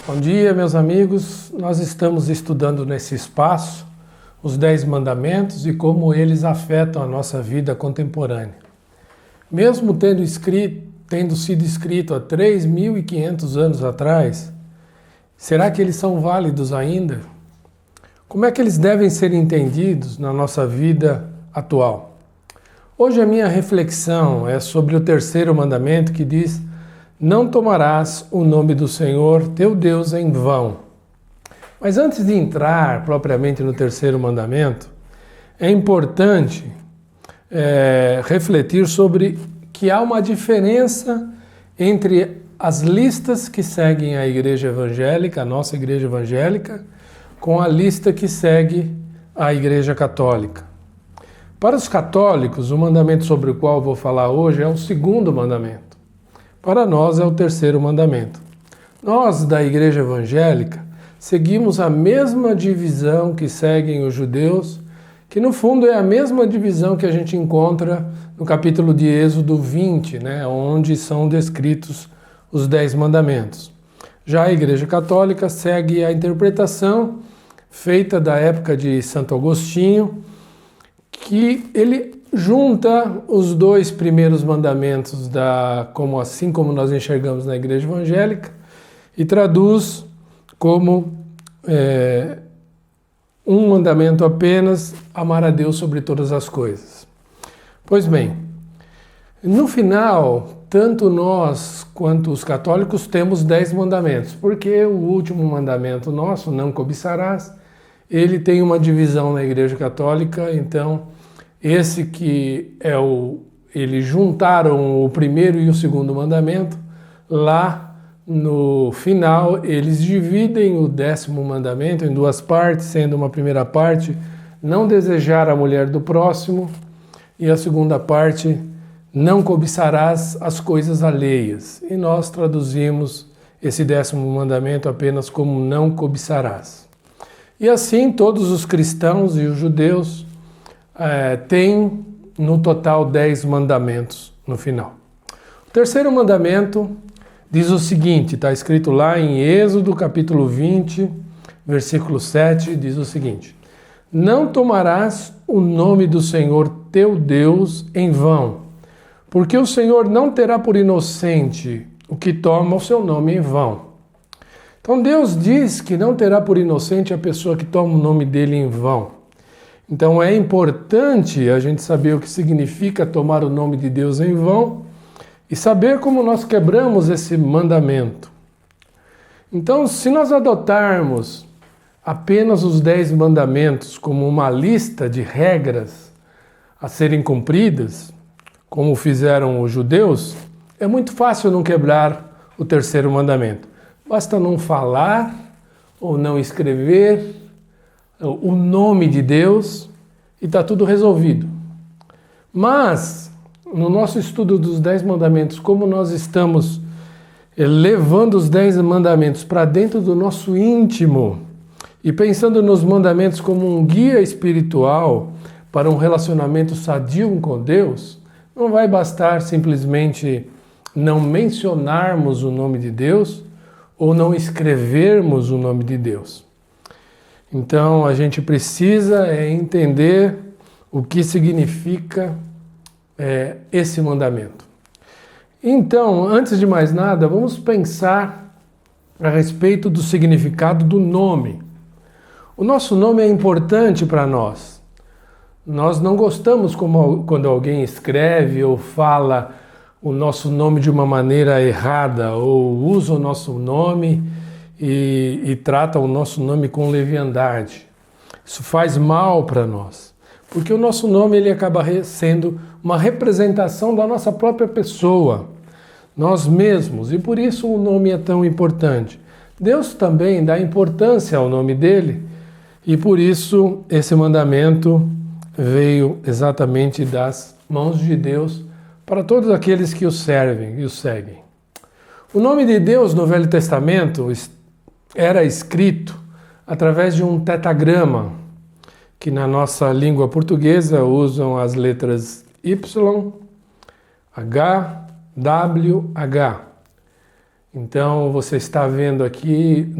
Bom dia, meus amigos. Nós estamos estudando nesse espaço os 10 mandamentos e como eles afetam a nossa vida contemporânea. Mesmo tendo sido escrito há 3.500 anos atrás, será que eles são válidos ainda? Como é que eles devem ser entendidos na nossa vida atual? Hoje a minha reflexão é sobre o terceiro mandamento que diz: não tomarás o nome do Senhor teu Deus em vão. Mas antes de entrar propriamente no terceiro mandamento, é importante refletir sobre que há uma diferença entre as listas que seguem a igreja evangélica, a nossa igreja evangélica, com a lista que segue a igreja católica. Para os católicos, o mandamento sobre o qual vou falar hoje é o segundo mandamento. Para nós é o terceiro mandamento. Nós, da igreja evangélica, seguimos a mesma divisão que seguem os judeus, que no fundo é a mesma divisão que a gente encontra no capítulo de Êxodo 20, onde são descritos os 10 mandamentos. Já a igreja católica segue a interpretação feita da época de Santo Agostinho, que ele junta os 2 primeiros mandamentos assim como nós enxergamos na igreja evangélica e traduz como um mandamento apenas: amar a Deus sobre todas as coisas. Pois bem, no final, tanto nós quanto os católicos temos 10 mandamentos, porque o último mandamento nosso, não cobiçarás, ele tem uma divisão na igreja católica. Então esse que eles juntaram o primeiro e o segundo mandamento, lá no final eles dividem o 10º mandamento em 2 partes, sendo uma primeira parte não desejar a mulher do próximo e a segunda parte não cobiçarás as coisas alheias. E nós traduzimos esse 10º mandamento apenas como não cobiçarás. E assim todos os cristãos e os judeus tem no total 10 mandamentos no final. O terceiro mandamento diz o seguinte, está escrito lá em Êxodo capítulo 20, versículo 7, diz o seguinte: não tomarás o nome do Senhor teu Deus em vão, porque o Senhor não terá por inocente o que toma o seu nome em vão. Então Deus diz que não terá por inocente a pessoa que toma o nome dele em vão. Então é importante a gente saber o que significa tomar o nome de Deus em vão e saber como nós quebramos esse mandamento. Então, se nós adotarmos apenas os 10 mandamentos como uma lista de regras a serem cumpridas, como fizeram os judeus, é muito fácil não quebrar o terceiro mandamento. Basta não falar ou não escrever o nome de Deus e está tudo resolvido. Mas, no nosso estudo dos 10 mandamentos, como nós estamos levando os 10 mandamentos para dentro do nosso íntimo e pensando nos mandamentos como um guia espiritual para um relacionamento sadio com Deus, não vai bastar simplesmente não mencionarmos o nome de Deus ou não escrevermos o nome de Deus. Então a gente precisa entender o que significa esse mandamento. Então, antes de mais nada, vamos pensar a respeito do significado do nome. O nosso nome é importante para nós. Nós não gostamos quando alguém escreve ou fala o nosso nome de uma maneira errada ou usa o nosso nome e trata o nosso nome com leviandade. Isso faz mal para nós, porque o nosso nome ele acaba sendo uma representação da nossa própria pessoa, nós mesmos, e por isso o nome é tão importante. Deus também dá importância ao nome dele, e por isso esse mandamento veio exatamente das mãos de Deus para todos aqueles que o servem e o seguem. O nome de Deus no Velho Testamento era escrito através de um tetagrama, que na nossa língua portuguesa usam as letras Y, H, W, H. Então você está vendo aqui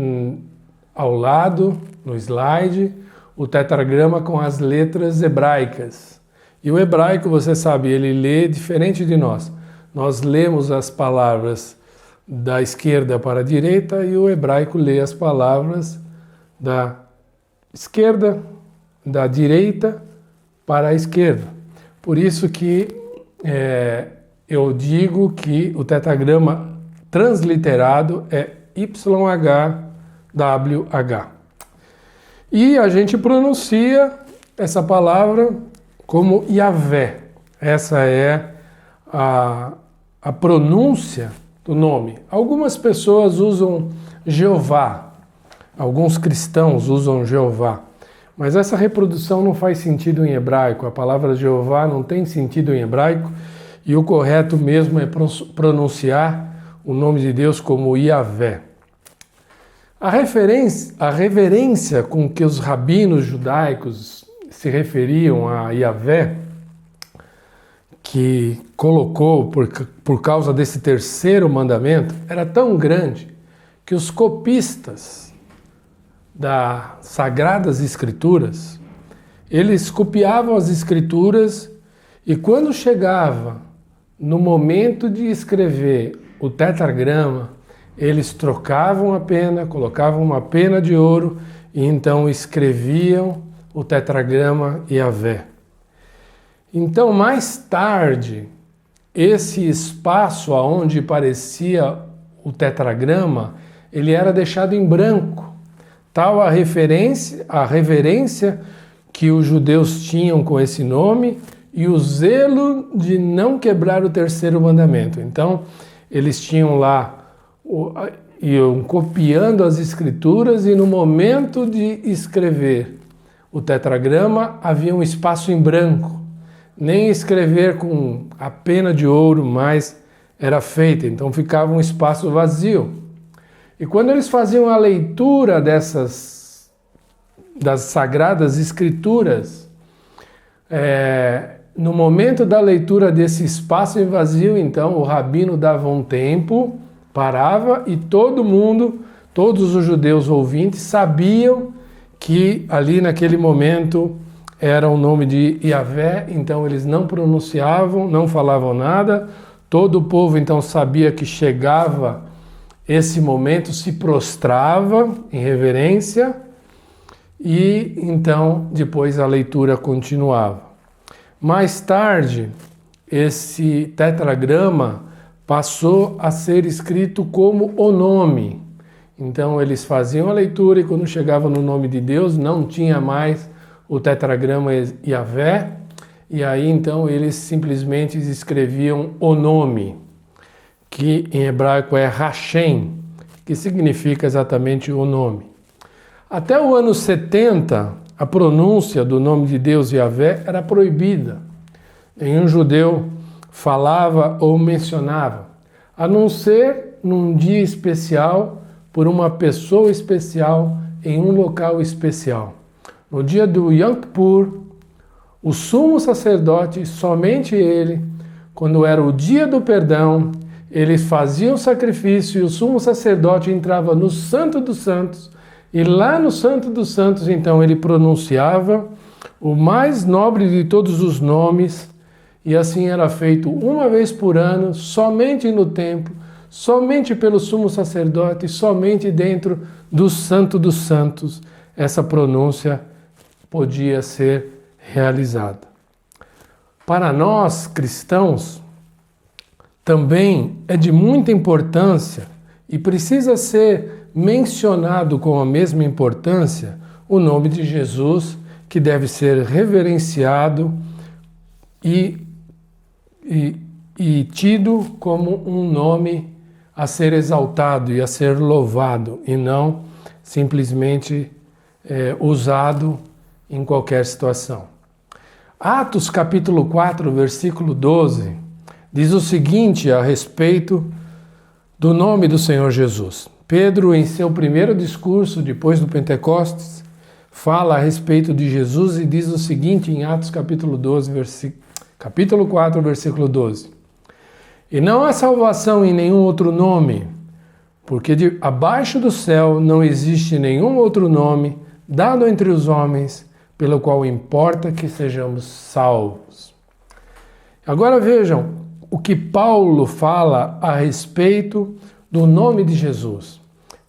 ao lado, no slide, o tetragrama com as letras hebraicas. E o hebraico, você sabe, ele lê diferente de nós. Nós lemos as palavras da esquerda para a direita e o hebraico lê as palavras da esquerda, da direita para a esquerda. Por isso que eu digo que o tetragrama transliterado é YHWH. E a gente pronuncia essa palavra como Yahvé. Essa é a pronúncia do nome. Algumas pessoas usam Jeová, alguns cristãos usam Jeová, mas essa reprodução não faz sentido em hebraico. A palavra Jeová não tem sentido em hebraico e o correto mesmo é pronunciar o nome de Deus como Yahvé. A reverência com que os rabinos judaicos se referiam a Yahvé, que colocou por causa desse terceiro mandamento, era tão grande que os copistas das Sagradas Escrituras, eles copiavam as Escrituras e quando chegava no momento de escrever o tetragrama, eles trocavam a pena, colocavam uma pena de ouro e então escreviam o tetragrama Yahvé. Então, mais tarde, esse espaço aonde parecia o tetragrama, ele era deixado em branco. Tal a reverência que os judeus tinham com esse nome e o zelo de não quebrar o terceiro mandamento. Então, eles tinham lá, iam copiando as escrituras e no momento de escrever o tetragrama havia um espaço em branco. Nem escrever com a pena de ouro mais era feita, então ficava um espaço vazio. E quando eles faziam a leitura das Sagradas Escrituras, no momento da leitura desse espaço em vazio, então o rabino dava um tempo, parava e todo mundo, todos os judeus ouvintes, sabiam que ali naquele momento era o nome de Yahvé, então eles não pronunciavam, não falavam nada, todo o povo então sabia que chegava esse momento, se prostrava em reverência e então depois a leitura continuava. Mais tarde, esse tetragrama passou a ser escrito como o nome. Então eles faziam a leitura e quando chegava no nome de Deus não tinha mais o tetragrama Yahvé, e aí então eles simplesmente escreviam o nome, que em hebraico é Hashem, que significa exatamente o nome. Até o ano 70, a pronúncia do nome de Deus Yahvé era proibida. Nenhum judeu falava ou mencionava, a não ser num dia especial, por uma pessoa especial, em um local especial. No dia do Yom Kippur, o sumo sacerdote, somente ele, quando era o dia do perdão, eles faziam o sacrifício e o sumo sacerdote entrava no Santo dos Santos e lá no Santo dos Santos, então, ele pronunciava o mais nobre de todos os nomes e assim era feito uma vez por ano, somente no templo, somente pelo sumo sacerdote, somente dentro do Santo dos Santos, essa pronúncia podia ser realizada. Para nós, cristãos, também é de muita importância e precisa ser mencionado com a mesma importância o nome de Jesus, que deve ser reverenciado e tido como um nome a ser exaltado e a ser louvado, e não simplesmente usado em qualquer situação. Atos capítulo 4, versículo 12, diz o seguinte a respeito do nome do Senhor Jesus. Pedro, em seu primeiro discurso, depois do Pentecostes, fala a respeito de Jesus e diz o seguinte em Atos capítulo 4, versículo 12. E não há salvação em nenhum outro nome, porque abaixo do céu não existe nenhum outro nome dado entre os homens pelo qual importa que sejamos salvos. Agora vejam o que Paulo fala a respeito do nome de Jesus.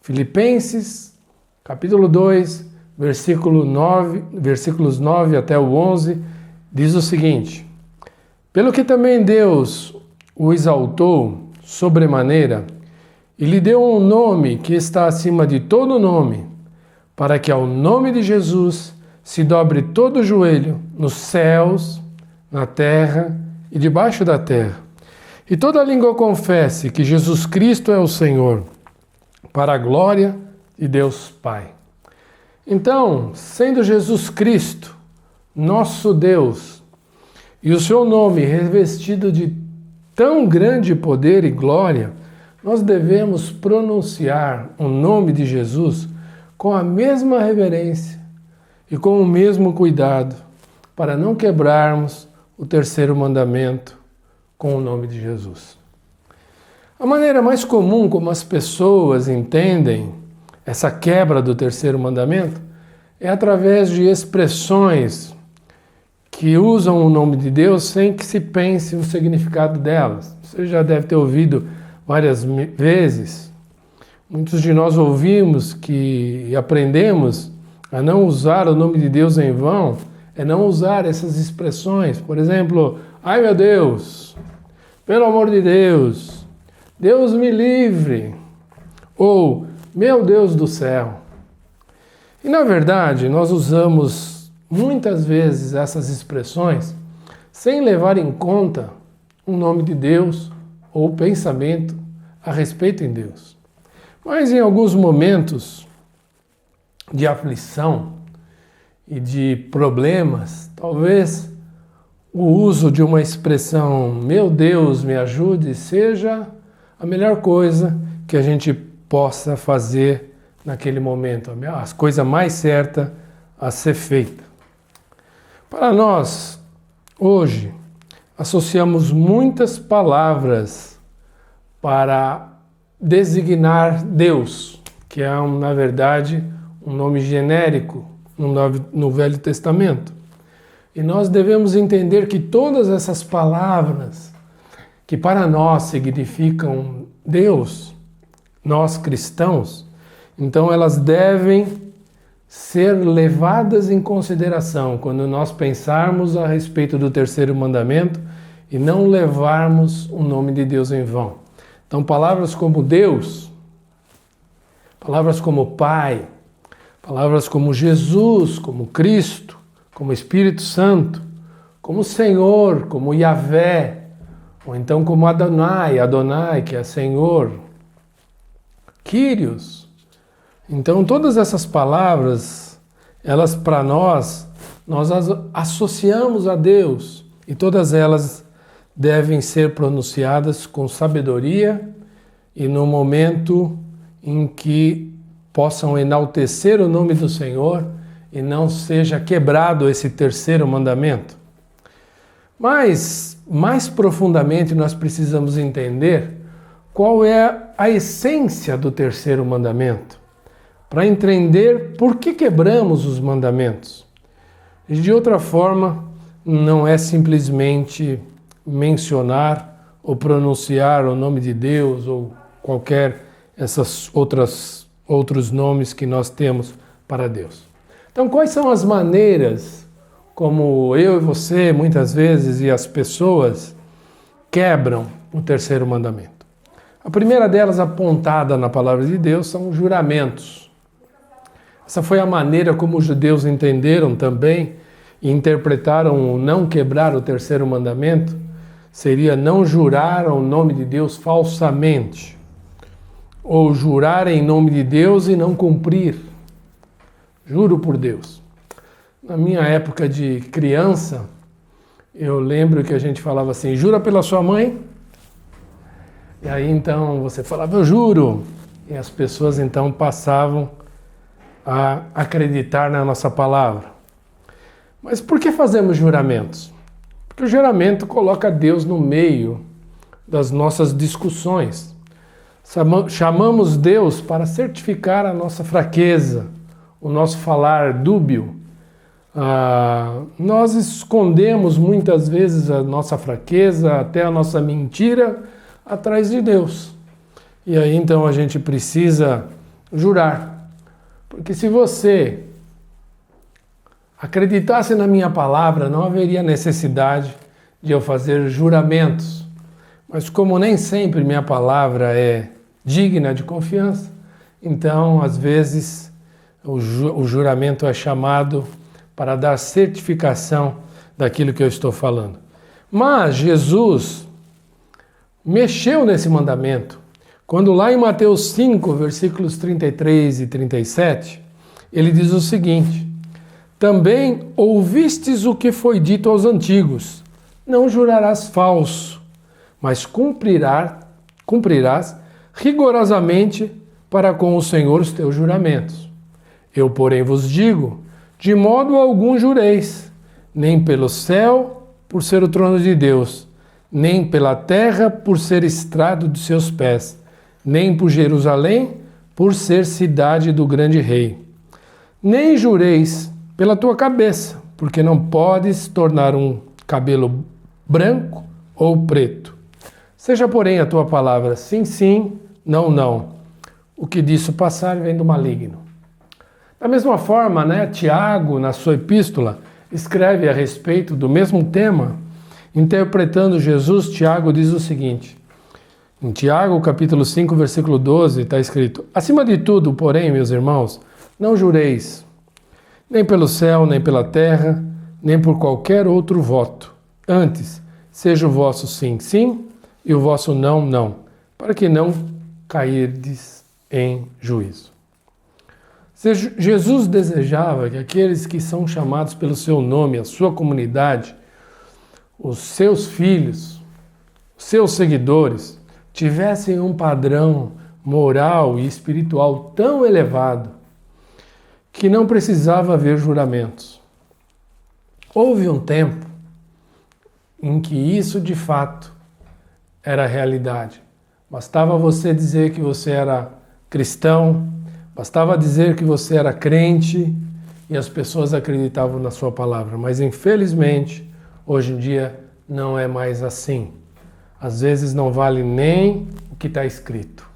Filipenses, capítulo 2, versículos 9 até o 11, diz o seguinte: pelo que também Deus o exaltou sobremaneira e lhe deu um nome que está acima de todo nome, para que ao nome de Jesus se dobre todo o joelho nos céus, na terra e debaixo da terra, e toda língua confesse que Jesus Cristo é o Senhor, para a glória de Deus Pai. Então, sendo Jesus Cristo, nosso Deus, e o seu nome revestido de tão grande poder e glória, nós devemos pronunciar o nome de Jesus com a mesma reverência e com o mesmo cuidado, para não quebrarmos o terceiro mandamento com o nome de Jesus. A maneira mais comum como as pessoas entendem essa quebra do terceiro mandamento é através de expressões que usam o nome de Deus sem que se pense no significado delas. Você já deve ter ouvido várias vezes. Muitos de nós ouvimos e aprendemos a não usar o nome de Deus em vão, é não usar essas expressões. Por exemplo, ai meu Deus, pelo amor de Deus, Deus me livre, ou meu Deus do céu. E na verdade, nós usamos muitas vezes essas expressões sem levar em conta o nome de Deus ou o pensamento a respeito em Deus. Mas em alguns momentos de aflição e de problemas, talvez o uso de uma expressão meu Deus me ajude seja a melhor coisa que a gente possa fazer naquele momento, a coisa mais certa a ser feita. Para nós, hoje, associamos muitas palavras para designar Deus, que é, na verdade, um nome genérico no Velho Testamento. E nós devemos entender que todas essas palavras que para nós significam Deus, nós cristãos, então elas devem ser levadas em consideração quando nós pensarmos a respeito do terceiro mandamento e não levarmos o nome de Deus em vão. Então, palavras como Deus, palavras como Pai, palavras como Jesus, como Cristo, como Espírito Santo, como Senhor, como Yahvé, ou então como Adonai, que é Senhor, Kyrios. Então, todas essas palavras, elas para nós as associamos a Deus e todas elas devem ser pronunciadas com sabedoria e no momento em que possam enaltecer o nome do Senhor e não seja quebrado esse terceiro mandamento. Mas, mais profundamente, nós precisamos entender qual é a essência do terceiro mandamento, para entender por que quebramos os mandamentos. E de outra forma, não é simplesmente mencionar ou pronunciar o nome de Deus ou qualquer outros nomes que nós temos para Deus. Então, quais são as maneiras como eu e você, muitas vezes, e as pessoas quebram o terceiro mandamento? A primeira delas, apontada na palavra de Deus, são os juramentos. Essa foi a maneira como os judeus entenderam também e interpretaram o não quebrar o terceiro mandamento, seria não jurar ao nome de Deus falsamente, ou jurar em nome de Deus e não cumprir. Juro por Deus. Na minha época de criança, eu lembro que a gente falava assim, jura pela sua mãe? E aí então você falava, eu juro. E as pessoas então passavam a acreditar na nossa palavra. Mas por que fazemos juramentos? Porque o juramento coloca Deus no meio das nossas discussões. Chamamos Deus para certificar a nossa fraqueza, o nosso falar dúbio. Nós escondemos muitas vezes a nossa fraqueza, até a nossa mentira, atrás de Deus. E aí então a gente precisa jurar. Porque se você acreditasse na minha palavra, não haveria necessidade de eu fazer juramentos. Mas como nem sempre minha palavra é digna de confiança, então às vezes o juramento é chamado para dar certificação daquilo que eu estou falando. Mas Jesus mexeu nesse mandamento, quando lá em Mateus 5, versículos 33 e 37, ele diz o seguinte: também ouvistes o que foi dito aos antigos, não jurarás falso, mas cumprirás rigorosamente para com o Senhor os teus juramentos. Eu, porém, vos digo, de modo algum jureis, nem pelo céu, por ser o trono de Deus, nem pela terra, por ser estrado de seus pés, nem por Jerusalém, por ser cidade do grande rei. Nem jureis pela tua cabeça, porque não podes tornar um cabelo branco ou preto. Seja, porém, a tua palavra sim, sim, não, não. O que disso passar vem do maligno. Da mesma forma, Tiago, na sua epístola, escreve a respeito do mesmo tema, interpretando Jesus. Tiago diz o seguinte, em Tiago, capítulo 5, versículo 12, está escrito: acima de tudo, porém, meus irmãos, não jureis, nem pelo céu, nem pela terra, nem por qualquer outro voto. Antes, seja o vosso sim, sim, e o vosso não, não, para que não cairdes em juízo. Jesus desejava que aqueles que são chamados pelo seu nome, a sua comunidade, os seus filhos, os seus seguidores, tivessem um padrão moral e espiritual tão elevado que não precisava haver juramentos. Houve um tempo em que isso de fato era a realidade. Bastava você dizer que você era cristão, bastava dizer que você era crente e as pessoas acreditavam na sua palavra. Mas infelizmente, hoje em dia não é mais assim. Às vezes não vale nem o que está escrito.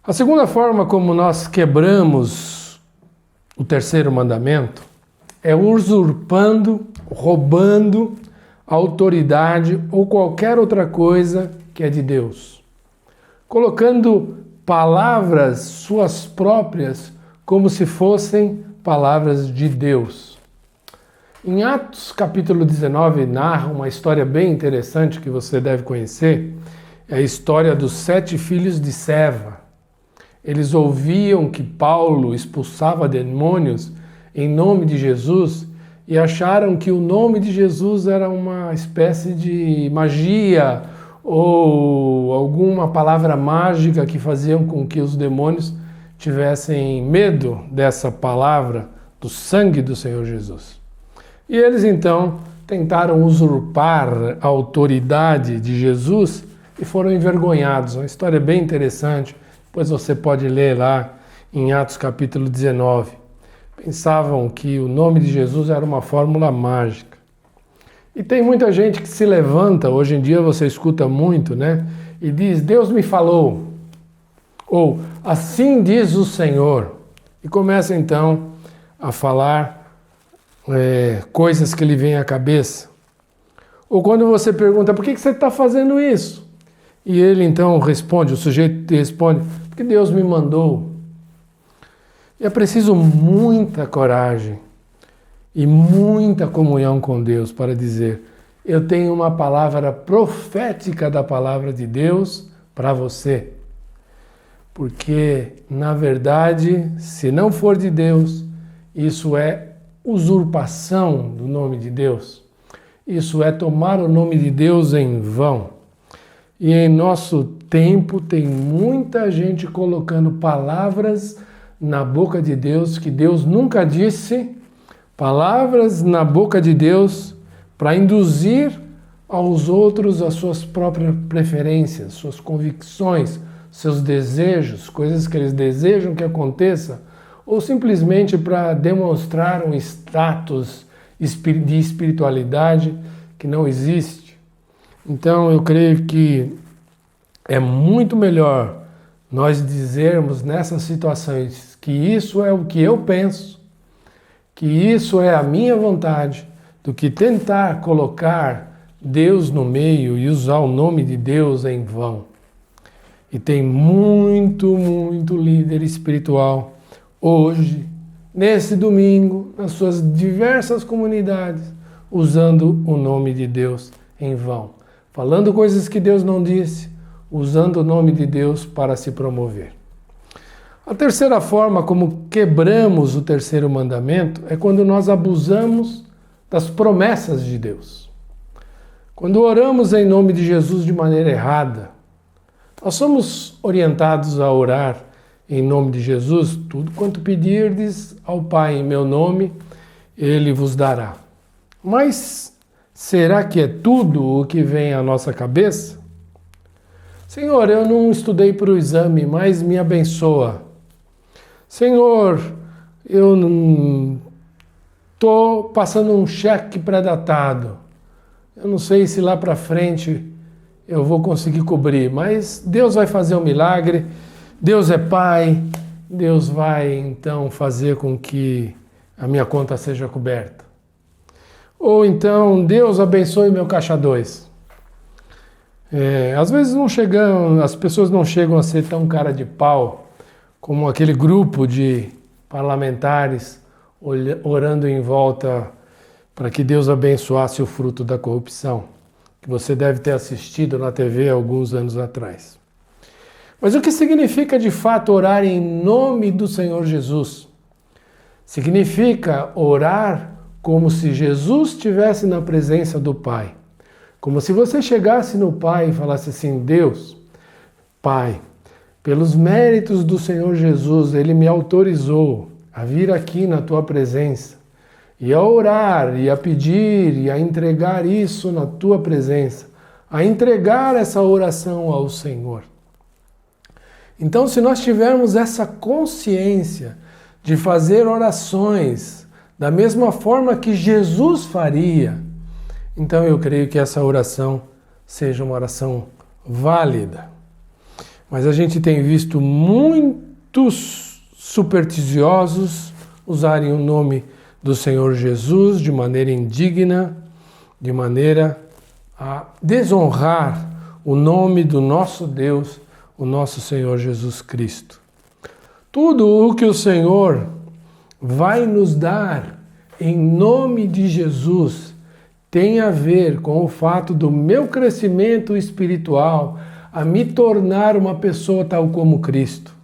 A segunda forma como nós quebramos o terceiro mandamento é usurpando, roubando a autoridade ou qualquer outra coisa que é de Deus. Colocando palavras suas próprias como se fossem palavras de Deus. Em Atos capítulo 19 narra uma história bem interessante que você deve conhecer. É a história dos 7 filhos de Seva. Eles ouviam que Paulo expulsava demônios em nome de Jesus e acharam que o nome de Jesus era uma espécie de magia ou alguma palavra mágica que faziam com que os demônios tivessem medo dessa palavra, do sangue do Senhor Jesus. E eles então tentaram usurpar a autoridade de Jesus e foram envergonhados. Uma história bem interessante, depois você pode ler lá em Atos capítulo 19. Pensavam que o nome de Jesus era uma fórmula mágica. E tem muita gente que se levanta, hoje em dia você escuta muito, e diz: Deus me falou, ou assim diz o Senhor. E começa então a falar coisas que lhe vêm à cabeça. Ou quando você pergunta: por que você está fazendo isso? E ele então responde, o sujeito responde: porque Deus me mandou. E é preciso muita coragem e muita comunhão com Deus para dizer: eu tenho uma palavra profética da palavra de Deus para você. Porque, na verdade, se não for de Deus, isso é usurpação do nome de Deus. Isso é tomar o nome de Deus em vão. E em nosso tempo tem muita gente colocando palavras na boca de Deus que Deus nunca disse, palavras na boca de Deus para induzir aos outros as suas próprias preferências, suas convicções, seus desejos, coisas que eles desejam que aconteça, ou simplesmente para demonstrar um status de espiritualidade que não existe. Então eu creio que é muito melhor nós dizermos nessas situações que isso é o que eu penso, que isso é a minha vontade, do que tentar colocar Deus no meio e usar o nome de Deus em vão. E tem muito líder espiritual hoje, nesse domingo, nas suas diversas comunidades, usando o nome de Deus em vão, falando coisas que Deus não disse, usando o nome de Deus para se promover. A terceira forma como quebramos o terceiro mandamento é quando nós abusamos das promessas de Deus. Quando oramos em nome de Jesus de maneira errada, nós somos orientados a orar em nome de Jesus, tudo quanto pedirdes ao Pai em meu nome, Ele vos dará. Mas será que é tudo o que vem à nossa cabeça? Senhor, eu não estudei para o exame, mas me abençoa. Senhor, eu não estou passando um cheque pré-datado. Eu não sei se lá para frente eu vou conseguir cobrir, mas Deus vai fazer um milagre. Deus é Pai, Deus vai então fazer com que a minha conta seja coberta. Ou então, Deus abençoe meu caixa 2. Às vezes as pessoas não chegam a ser tão cara de pau como aquele grupo de parlamentares orando em volta para que Deus abençoasse o fruto da corrupção, que você deve ter assistido na TV alguns anos atrás. Mas o que significa de fato orar em nome do Senhor Jesus? Significa orar como se Jesus estivesse na presença do Pai. Como se você chegasse no Pai e falasse assim: Deus, Pai, pelos méritos do Senhor Jesus, Ele me autorizou a vir aqui na Tua presença e a orar, e a pedir, e a entregar isso na Tua presença, a entregar essa oração ao Senhor. Então, se nós tivermos essa consciência de fazer orações da mesma forma que Jesus faria, então eu creio que essa oração seja uma oração válida. Mas a gente tem visto muitos supersticiosos usarem o nome do Senhor Jesus de maneira indigna, de maneira a desonrar o nome do nosso Deus, o nosso Senhor Jesus Cristo. Tudo o que o Senhor vai nos dar em nome de Jesus tem a ver com o fato do meu crescimento espiritual, a me tornar uma pessoa tal como Cristo.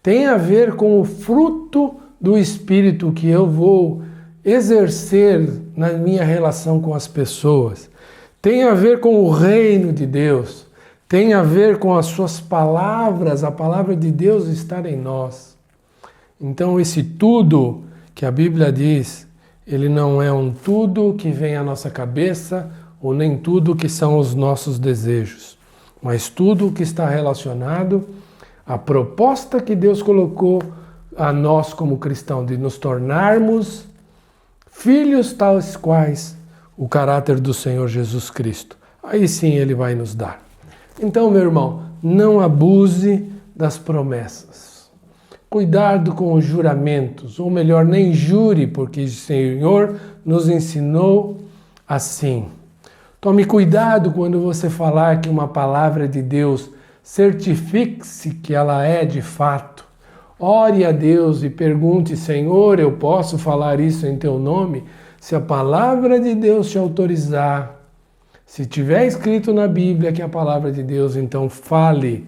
Tem a ver com o fruto do Espírito que eu vou exercer na minha relação com as pessoas. Tem a ver com o reino de Deus. Tem a ver com as suas palavras, a palavra de Deus estar em nós. Então esse tudo que a Bíblia diz, ele não é um tudo que vem à nossa cabeça, ou nem tudo que são os nossos desejos, mas tudo que está relacionado à proposta que Deus colocou a nós como cristãos, de nos tornarmos filhos tais quais o caráter do Senhor Jesus Cristo. Aí sim Ele vai nos dar. Então, meu irmão, não abuse das promessas. Cuidado com os juramentos, ou melhor, nem jure, porque o Senhor nos ensinou assim. Tome cuidado quando você falar que uma palavra de Deus, certifique-se que ela é de fato. Ore a Deus e pergunte: Senhor, eu posso falar isso em teu nome? Se a palavra de Deus te autorizar, se tiver escrito na Bíblia que é a palavra de Deus, então fale.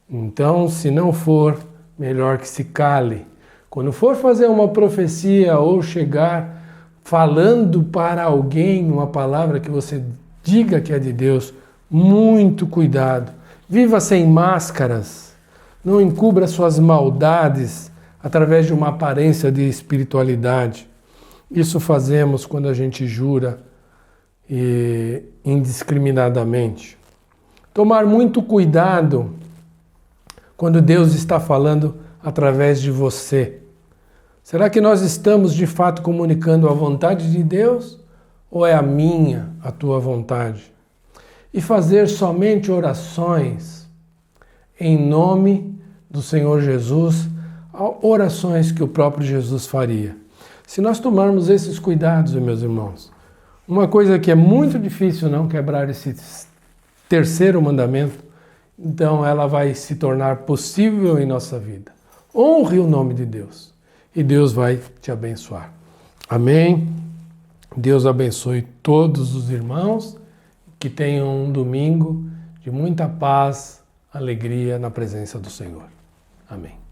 Então, se não for, melhor que se cale. Quando for fazer uma profecia ou chegar falando para alguém uma palavra que você diga que é de Deus, muito cuidado. Viva sem máscaras. Não encubra suas maldades através de uma aparência de espiritualidade. Isso fazemos quando a gente jura indiscriminadamente. Tomar muito cuidado quando Deus está falando através de você. Será que nós estamos de fato comunicando a vontade de Deus ou é a tua vontade? E fazer somente orações em nome do Senhor Jesus, orações que o próprio Jesus faria. Se nós tomarmos esses cuidados, meus irmãos, uma coisa que é muito difícil não quebrar esse terceiro mandamento, então ela vai se tornar possível em nossa vida. Honre o nome de Deus e Deus vai te abençoar. Amém? Deus abençoe todos os irmãos, que tenham um domingo de muita paz, alegria na presença do Senhor. Amém.